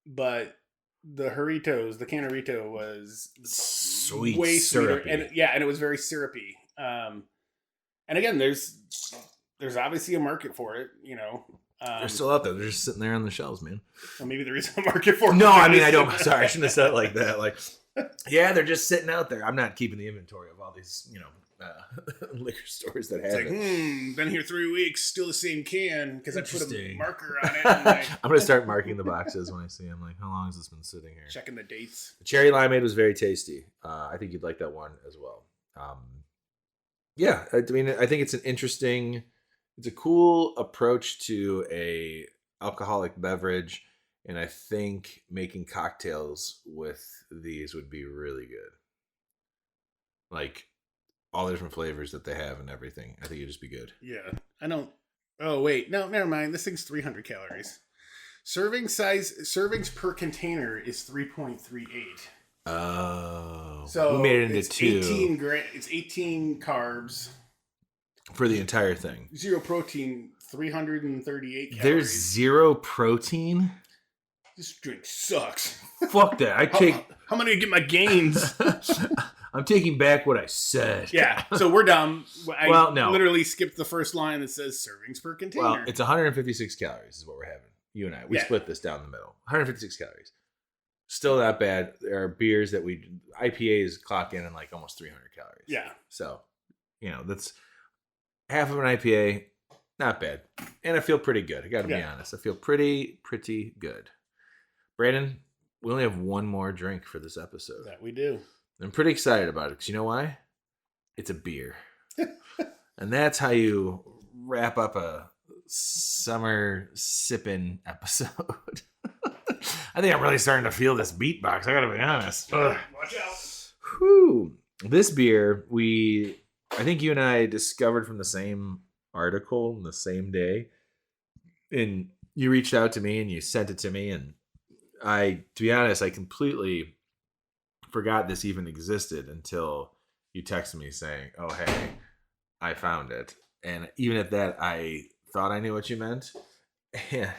but the Jarritos, the Cantarito was Sweet, way sweeter, syrupy. and it was very syrupy. And again, there's obviously a market for it, you know. They're still out there. They're just sitting there on the shelves, man. Well, maybe there is a market for it. No, I mean, I don't. Sorry, I shouldn't have said it like that. Like, yeah, they're just sitting out there. I'm not keeping the inventory of all these, liquor stores that have It's like, it. been here 3 weeks, still the same can because I put a Interesting. marker on it. And like, I'm gonna start marking the boxes when I see them. Like, how long has this been sitting here? checking the dates. The cherry limeade was very tasty. I think you'd like that one as well. Yeah, I mean, I think it's it's a cool approach to a alcoholic beverage, and I think making cocktails with these would be really good. Like all the different flavors that they have and everything. I think it'd just be good. Yeah, I don't. Oh wait, no, never mind. This thing's 300 calories. Servings per container is 3.38. Oh, So we made it into it's 2 It's 18 carbs, for the entire thing. 0 protein, 338 calories. There's 0 protein. This drink sucks. Fuck that. I take. How many get my gains? I'm taking back what I said. Yeah, so we're dumb. I Well, no. literally skipped the first line that says servings per container. Well, it's 156 calories is what we're having. You and I. We Yeah. split this down the middle. 156 calories. Still not bad. There are beers that IPAs clock in like almost 300 calories. Yeah. So, that's half of an IPA. Not bad. And I feel pretty good. I got to be Yeah. honest. I feel pretty good. Brandon, we only have one more drink for this episode. That we do. I'm pretty excited about it because you know why? It's a beer. And that's how you wrap up a summer sipping episode. I think I'm really starting to feel this beatbox. I gotta be honest. Ugh. Watch out. Whew. This beer, I think you and I discovered from the same article in the same day. And you reached out to me and you sent it to me. And to be honest, I completely forgot this even existed until you texted me saying, "Oh, hey, I found it." And even at that, I thought I knew what you meant. And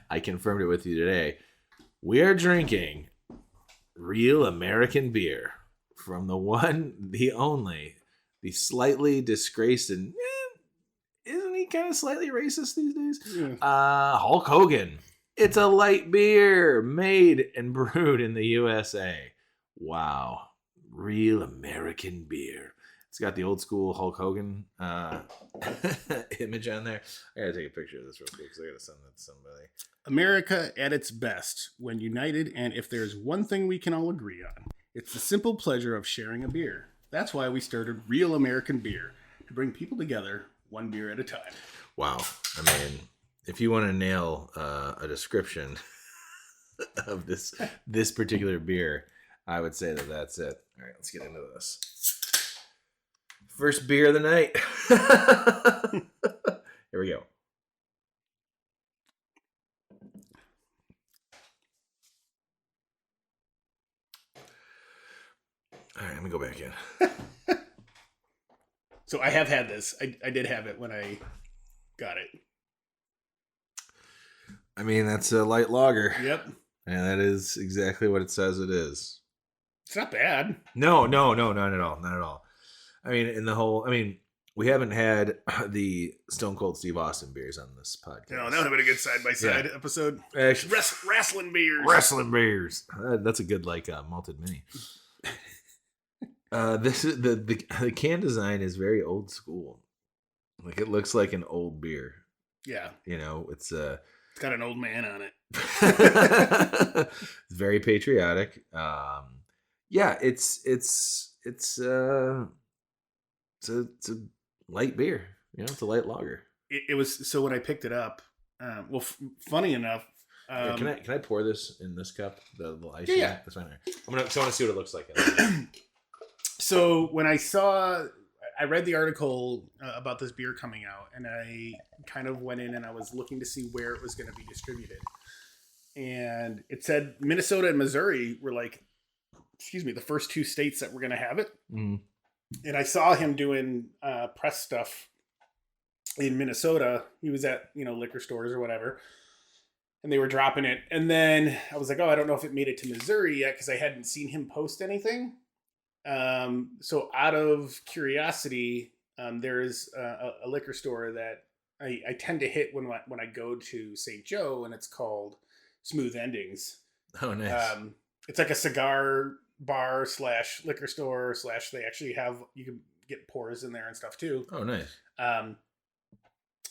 I confirmed it with you today. We are drinking real American beer from the one, the only, the slightly disgraced and isn't he kind of slightly racist these days? Yeah. Hulk Hogan. It's a light beer made and brewed in the USA. Wow. Real American beer. It's got the old school Hulk Hogan image on there. I gotta take a picture of this real quick because I gotta send that to somebody. America at its best, when united, and if there's one thing we can all agree on, it's the simple pleasure of sharing a beer. That's why we started Real American Beer, to bring people together one beer at a time. Wow. I mean, if you want to nail a description of this particular beer, I would say that that's it. All right, let's get into this. First beer of the night. Here we go. All right, let me go back in. So I have had this. I did have it when I got it. I mean, that's a light lager. Yep. And that is exactly what it says it is. It's not bad. No, not at all. Not at all. I mean, we haven't had the Stone Cold Steve Austin beers on this podcast. No, that would have been a good side-by-side episode. Actually, Wrestling beers. wrestling beers. That's a good, malted mini. This is the can design is very old school. Like it looks like an old beer. Yeah. You know, it's It's got an old man on it. it's very patriotic. Yeah, it's a light beer. You know, it's a light lager. It was, so when I picked it up, funny enough. Yeah, can I pour this in this cup? The ice. Yeah. That's fine. I want to see what it looks like. So when I read the article about this beer coming out, and I kind of went in and I was looking to see where it was going to be distributed. And it said Minnesota and Missouri were like, the first 2 states that were going to have it. Mm. And I saw him doing press stuff in Minnesota. He was at, liquor stores or whatever. And they were dropping it. And then I was like, I don't know if it made it to Missouri yet because I hadn't seen him post anything. So out of curiosity, there's a liquor store that I tend to hit when I go to St. Joe, and it's called Smooth Endings. Oh, nice. It's like a cigar bar / liquor store / they actually have, you can get pours in there and stuff too. Oh, nice.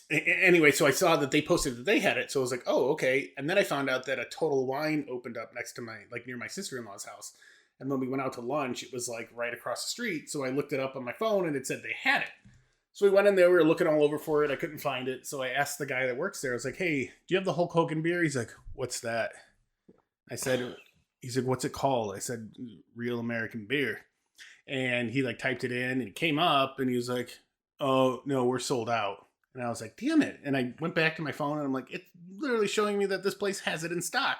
Anyway, so I saw that they posted that they had it. So I was like, oh, okay. And then I found out that a Total Wine opened up next to near my sister-in-law's house. And when we went out to lunch, it was like right across the street. So I looked it up on my phone and it said they had it. So we went in there, we were looking all over for it. I couldn't find it. So I asked the guy that works there, I was like, hey, do you have the Hulk Hogan beer? He's like, what's that? He's like, what's it called? I said, Real American Beer. And he like typed it in and it came up and he was like, oh, no, we're sold out. And I was like, damn it. And I went back to my phone and I'm like, it's literally showing me that this place has it in stock.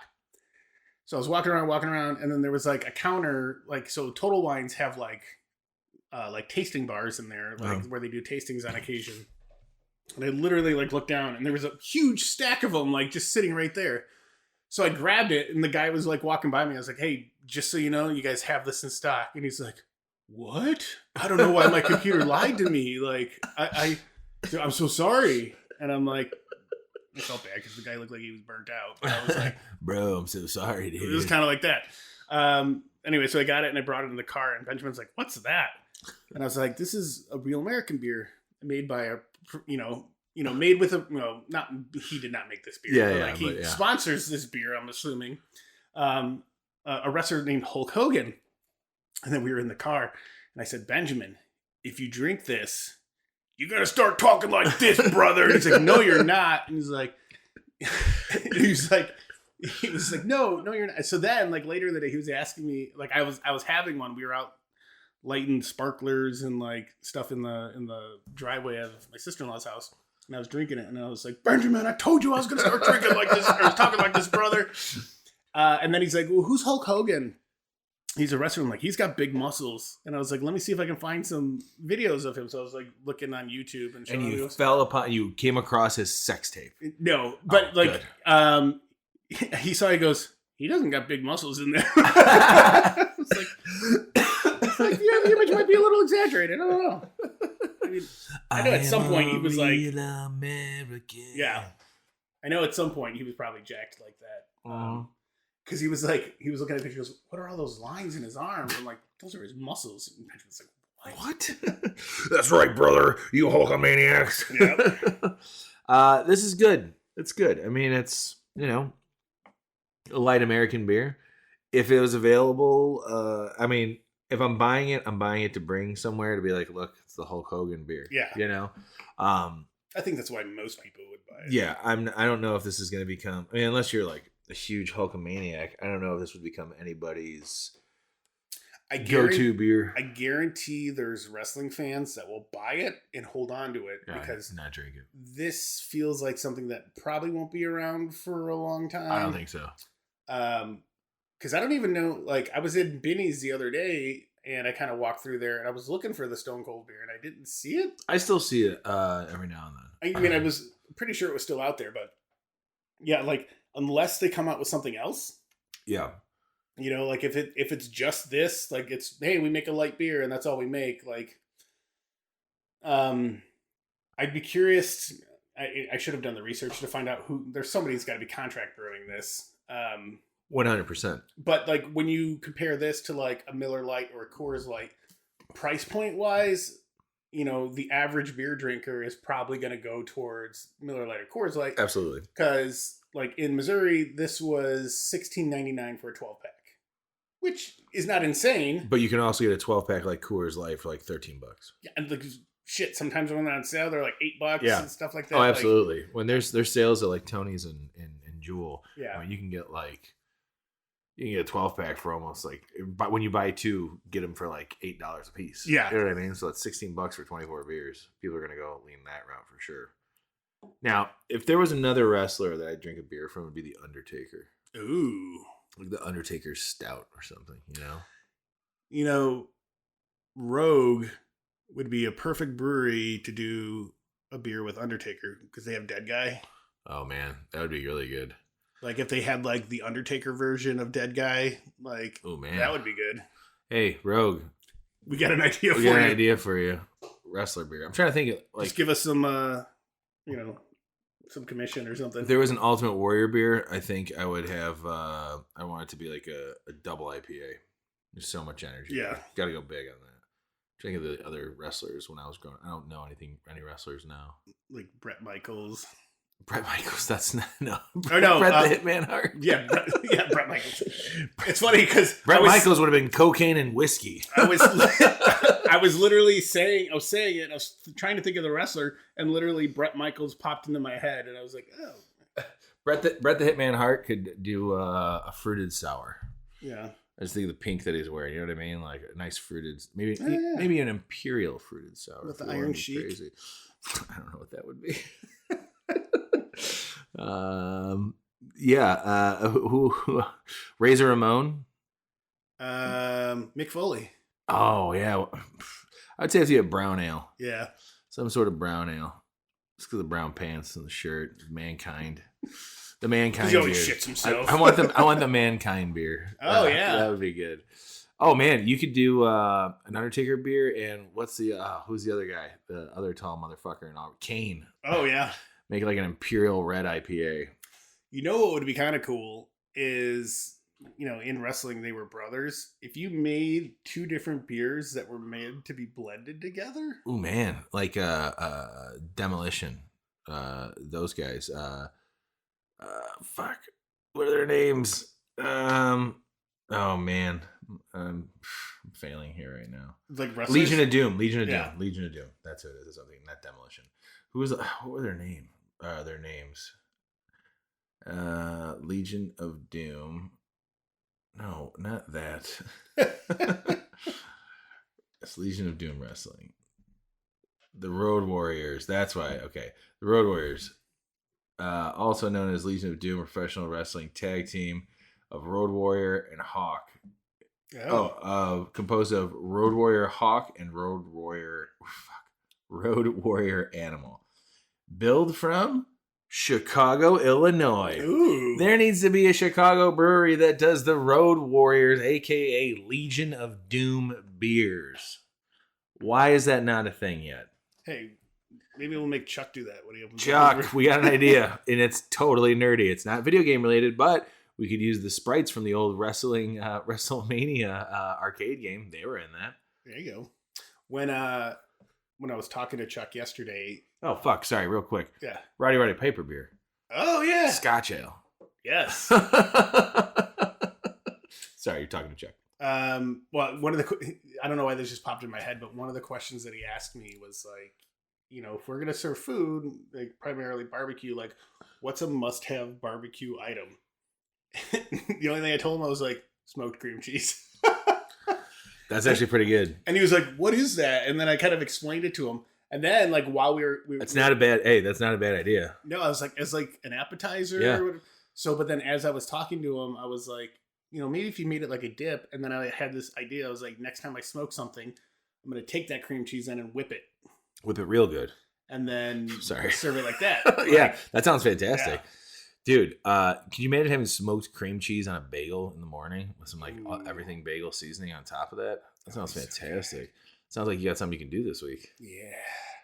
So I was walking around, and then there was like a counter, like, so Total Wines have like tasting bars in there, like where they do tastings on occasion. And I literally like looked down and there was a huge stack of them, like just sitting right there. So I grabbed it and the guy was like walking by me. I was like, hey, just so you know, you guys have this in stock. And he's like, what? I don't know why my computer lied to me. Like, I'm so sorry. And I'm like, I felt bad because the guy looked like he was burnt out. But I was like, bro, I'm so sorry, dude. It was kind of like that. Anyway, so I got it and I brought it in the car and Benjamin's like, what's that? And I was like, this is a Real American beer made by made with he did not make this beer. He sponsors this beer, I'm assuming. A wrestler named Hulk Hogan. And then we were in the car and I said, Benjamin, if you drink this, you got to start talking like this, brother. And he's like, no, you're not. And he's like, no, you're not. So then like later in the day, he was asking me, like I was having one, we were out lighting sparklers and like stuff in the driveway of my sister-in-law's house. And I was drinking it and I was like, Benjamin, I told you I was going to start drinking like this, or talking like this, brother. And then he's like, well, who's Hulk Hogan? He's a wrestler. I'm like, he's got big muscles. And I was like, let me see if I can find some videos of him. So I was like looking on YouTube and you came across his sex tape. No, but he saw, he goes, he doesn't got big muscles in there. It's like, yeah, the image might be a little exaggerated. I don't know. I know at some point he was like, American. Yeah. I know at some point he was probably jacked like that. Because he was looking at the picture, he goes, what are all those lines in his arms? I'm like, those are his muscles. And Benjamin's like, what? That's right, brother. You Hulkamaniacs. Yep. This is good. It's good. I mean, it's, a light American beer. If it was available, if I'm buying it to bring somewhere to be like, look, it's the Hulk Hogan beer. Yeah. I think that's why most people would buy it. Yeah. I don't know if this is going to become, unless you're like a huge Hulkamaniac, I don't know if this would become anybody's go-to beer. I guarantee there's wrestling fans that will buy it and hold on to it because not drink it. This feels like something that probably won't be around for a long time. I don't think so. Because I don't even know, like, I was in Binny's the other day and I kind of walked through there and I was looking for the Stone Cold beer and I didn't see it. I still see it every now and then. I was pretty sure it was still out there, but yeah, like, unless they come out with something else. Yeah. Like if it's just this, like it's, hey, we make a light beer and that's all we make. Like, I'd be curious. I should have done the research to find out there's somebody's got to be contract brewing this. 100%. But like when you compare this to like a Miller Lite or a Coors Light, price point wise, the average beer drinker is probably going to go towards Miller Lite or Coors Light. Absolutely. Because, like, in Missouri, this was $16.99 for a 12-pack, which is not insane. But you can also get a 12-pack like Coors Light for like $13. Yeah, and like, shit, sometimes when they're on sale, they're like $8 and stuff like that. Oh, absolutely. Like, when there's sales at like Tony's and Jewel, yeah, you can get a 12-pack for almost like, but when you buy two, get them for like $8 a piece. Yeah. You know what I mean? So that's $16 for 24 beers. People are going to go lean that route for sure. Now, if there was another wrestler that I'd drink a beer from, it would be The Undertaker. Ooh. Like The Undertaker's Stout or something, Rogue would be a perfect brewery to do a beer with Undertaker because they have Dead Guy. Oh, man. That would be really good. Like if they had like the Undertaker version of Dead Guy, like, oh man, that would be good. Hey, Rogue, we got an idea for you. Wrestler beer. I'm trying to think of like, just give us some, some commission or something. If there was an Ultimate Warrior beer, I think I would have. I want it to be like a double IPA. There's so much energy. Yeah, got to go big on that. Think of the other wrestlers when I was growing. I don't know any wrestlers now. Like Bret Michaels. Brett Michaels, that's not no. Bret the Hitman Hart. Yeah, Bret Michaels. It's funny because Bret Michaels would have been cocaine and whiskey. I was literally saying it. I was trying to think of the wrestler, and literally Bret Michaels popped into my head, and I was like, oh. Bret the Hitman Hart could do a fruited sour. Yeah. I just think of the pink that he's wearing. You know what I mean? Like a nice fruited, maybe an imperial fruited sour with the Iron Sheik. Crazy. I don't know what that would be. Who Razor Ramon? Mick Foley. Oh yeah, I'd say if you have brown ale. Yeah, some sort of brown ale. Just because of the brown pants and the shirt. Mankind. The Mankind beer. He always shits himself. I want the Mankind beer. Oh yeah, that would be good. Oh man, you could do an Undertaker beer and what's the who's the other guy? The other tall motherfucker in all Kane. Oh yeah. Make it like an Imperial Red IPA. You know what would be kind of cool is, in wrestling they were brothers. If you made two different beers that were made to be blended together. Ooh man, like Demolition. Those guys. Fuck. What are their names? Oh man. I'm failing here right now. Like wrestlers? Legion of Doom. Yeah. Legion of Doom. That's what it is. Something, not Demolition. What were their names? Legion of Doom. No, not that. It's Legion of Doom Wrestling. The Road Warriors. That's why. Okay. The Road Warriors. Also known as Legion of Doom Professional Wrestling Tag Team of Road Warrior and Hawk. Composed of Road Warrior Hawk and Road Warrior Animal. Billed from Chicago, Illinois. Ooh. There needs to be a Chicago brewery that does the Road Warriors, aka Legion of Doom beers. Why is that not a thing yet? Hey, maybe we'll make Chuck do that when he opens. Chuck, we got an idea, and it's totally nerdy. It's not video game related, but we could use the sprites from the old WrestleMania arcade game. They were in that. There you go. When I was talking to Chuck yesterday. Oh fuck! Sorry, real quick. Yeah. Roddy Piper beer. Oh yeah. Scotch ale. Yes. Sorry, you're talking to Chuck. Well, I don't know why this just popped in my head, but one of the questions that he asked me was like, if we're gonna serve food, like primarily barbecue, like what's a must-have barbecue item? The only thing I told him, I was like, smoked cream cheese. That's actually pretty good. And he was like, what is that? And then I kind of explained it to him. And then like while we were that's not a bad idea. No, I was like, as like an appetizer. Yeah. Or whatever. So, but then as I was talking to him, I was like, maybe if you made it like a dip. And then I had this idea. I was like, next time I smoke something, I'm going to take that cream cheese in and whip it. Whip it real good. And then serve it like that. Yeah, that sounds fantastic. Yeah. Dude, can you imagine having smoked cream cheese on a bagel in the morning with some like everything bagel seasoning on top of that? That sounds fantastic. Sounds like you got something you can do this week. Yeah.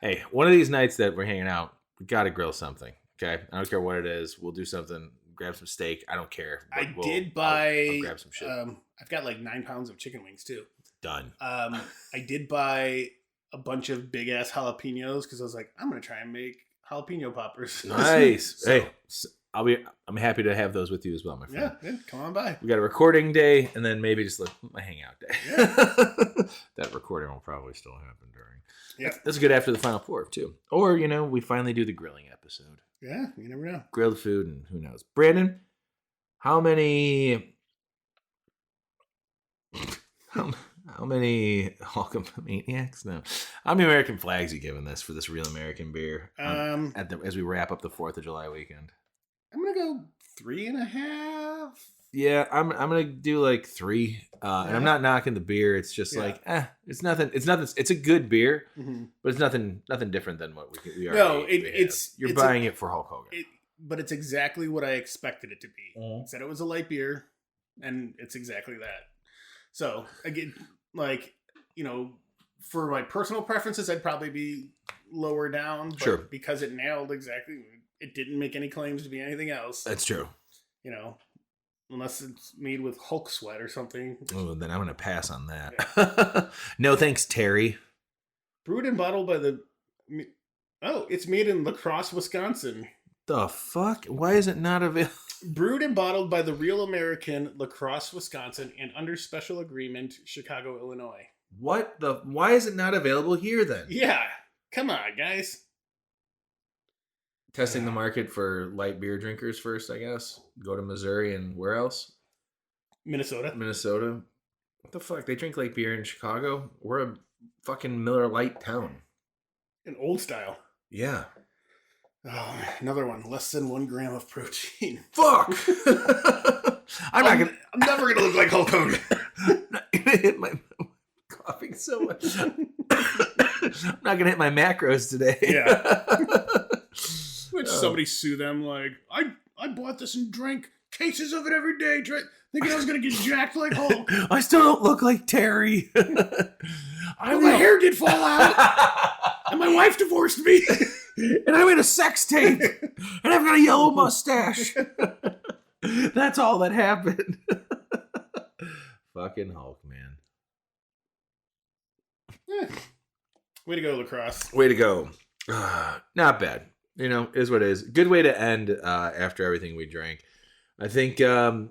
Hey, one of these nights that we're hanging out, we got to grill something. Okay, I don't care what it is. We'll do something. Grab some steak. I don't care. I did buy. I'll grab some shit. I've got like 9 pounds of chicken wings too. Done. I did buy a bunch of big ass jalapenos because I was like, I'm gonna try and make jalapeno poppers. Nice. So, Hey, I'm happy to have those with you as well, my friend. yeah, come on by. We got a recording day, and then maybe just like my hangout day. Yeah. That recording will probably still happen during. Yeah, That's good after the final pour too. Or we finally do the grilling episode. yeah. You never know. Grilled food, and who knows. Brandon, how many Hulkamaniacs? No. How many American flags are you giving this for this real American beer? As we wrap up the 4th of July weekend. I'm gonna go 3.5. Yeah, I'm gonna do like 3. And I'm not knocking the beer. It's just it's nothing. It's a good beer, but it's nothing different than what we are. No, you're buying it for Hulk Hogan. But it's exactly what I expected it to be. It said it was a light beer, and it's exactly that. So again, like, for my personal preferences, I'd probably be lower down. But sure. Because it nailed exactly, it didn't make any claims to be anything else. That's true. Unless it's made with Hulk sweat or something. Oh, then I'm going to pass on that. Yeah. No thanks, Terry. Brewed and bottled by it's made in La Crosse, Wisconsin. The fuck? Why is it not available? Brewed and bottled by the Real American, La Crosse, Wisconsin, and under special agreement, Chicago, Illinois. Why is it not available here then? Yeah. Come on, guys. Testing the market for light beer drinkers first, I guess. Go to Missouri and where else? Minnesota. What the fuck? They drink light beer in Chicago? We're a fucking Miller Lite town. An old style. Yeah. Oh, another one. Less than 1 gram of protein. Fuck! I'm never gonna look like Hulk Hogan. I'm not gonna hit my coughing so much. I'm not gonna hit my macros today. Yeah. Which somebody sue them like, I bought this and drank cases of it every day, thinking I was gonna get jacked like Hulk. I still don't look like Terry. My hair did fall out, and my wife divorced me. And I made a sex tape, and I've got a yellow mustache. That's all that happened. Fucking Hulk, man. Way to go, La Crosse. Way to go. Not bad. Is what it is. Good way to end after everything we drank. I think if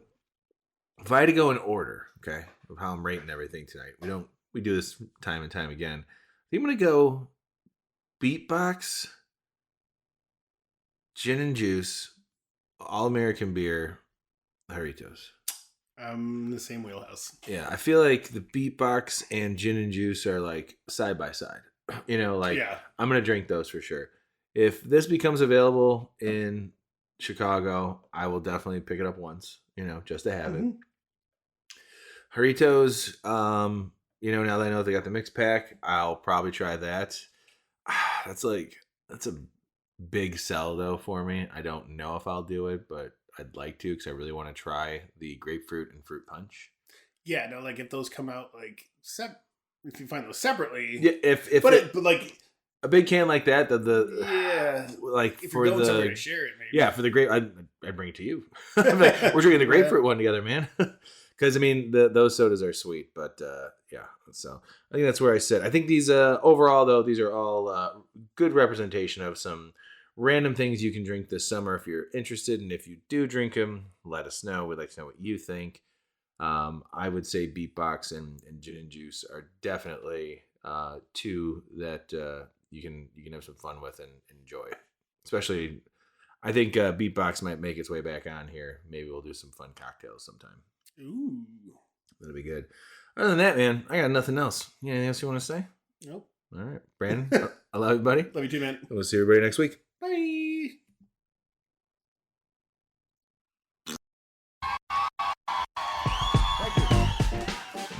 I had to go in order, okay, of how I'm rating everything tonight, we do this time and time again. I think I'm going to go Beatbox, Gin and Juice, All American Beer, Jarritos. The same wheelhouse. Yeah, I feel like the Beatbox and Gin and Juice are like side by side. Yeah. I'm going to drink those for sure. If this becomes available in Chicago, I will definitely pick it up once, just to have it. Jarritos, now that I know they got the mix pack, I'll probably try that. That's a big sell though for me. I don't know if I'll do it, but I'd like to because I really want to try the grapefruit and fruit punch. Yeah, no, like if those come out if you find those separately. Yeah, but like a big can like that, like if for you're going the somewhere to share it, maybe. Yeah, for the grape, I'd bring it to you. Like, we're drinking the grapefruit one together, man. Because those sodas are sweet, but yeah. So I think that's where I sit. I think these overall though, these are all good representation of some random things you can drink this summer if you're interested, and if you do drink them, let us know. We'd like to know what you think. I would say Beatbox and Gin and Juice are definitely two that you can have some fun with and enjoy. Especially, I think Beatbox might make its way back on here. Maybe we'll do some fun cocktails sometime. Ooh, that'll be good. Other than that, man, I got nothing else. You anything else you want to say? Nope. All right, Brandon, I love you, buddy. Love you too, man. We'll see everybody next week. Bye.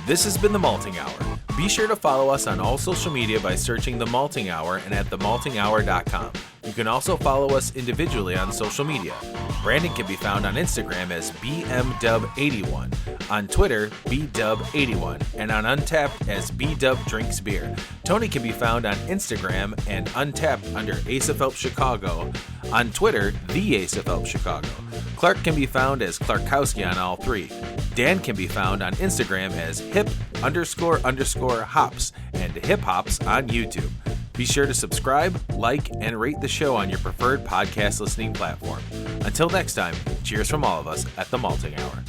This has been The Malting Hour. Be sure to follow us on all social media by searching The Malting Hour and at themaltinghour.com. You You can also follow us individually on social media. Brandon can be found on Instagram as BMDub81, on Twitter, BDub81, and on Untapped as BDub Drinks Beer. Tony can be found on Instagram and Untapped under Ace of Help Chicago, on Twitter, The Ace of Help Chicago. Clark can be found as Clarkowski on all three. Dan can be found on Instagram as hip__hops and hip hops on YouTube. Be sure to subscribe, like, and rate the show on your preferred podcast listening platform. Until next time, cheers from all of us at the Malting Hour.